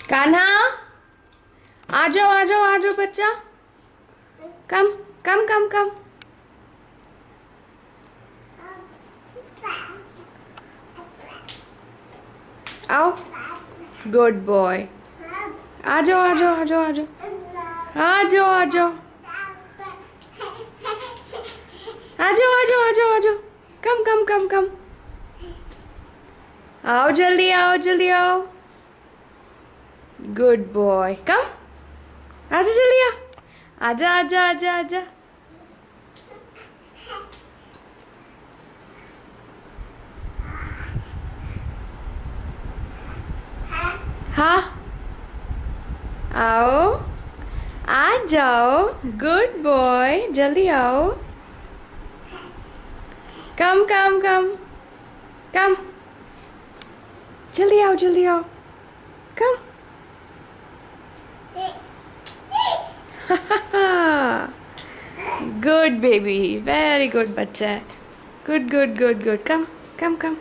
कान्हा आ जाओ बच्चा. Come. आओ. Good boy. आ जाओ. Come. आओ जल्दी आओ. Good boy. Come. आजा जल्दी आजा. हाँ आओ आ जाओ. Good boy. जल्दी आओ. कम जल्दी आओ. Come. Good baby. Very good बच्चा है. Good. Come.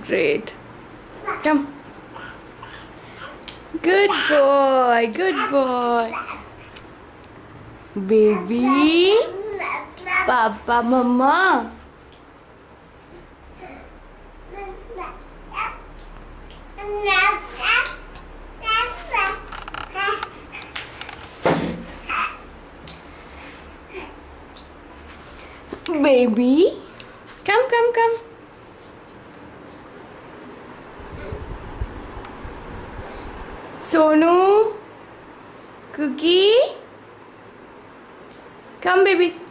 Great. Come. Good boy. Baby. Papa, Mama. Baby. Come. Sonu, Cookie, come baby.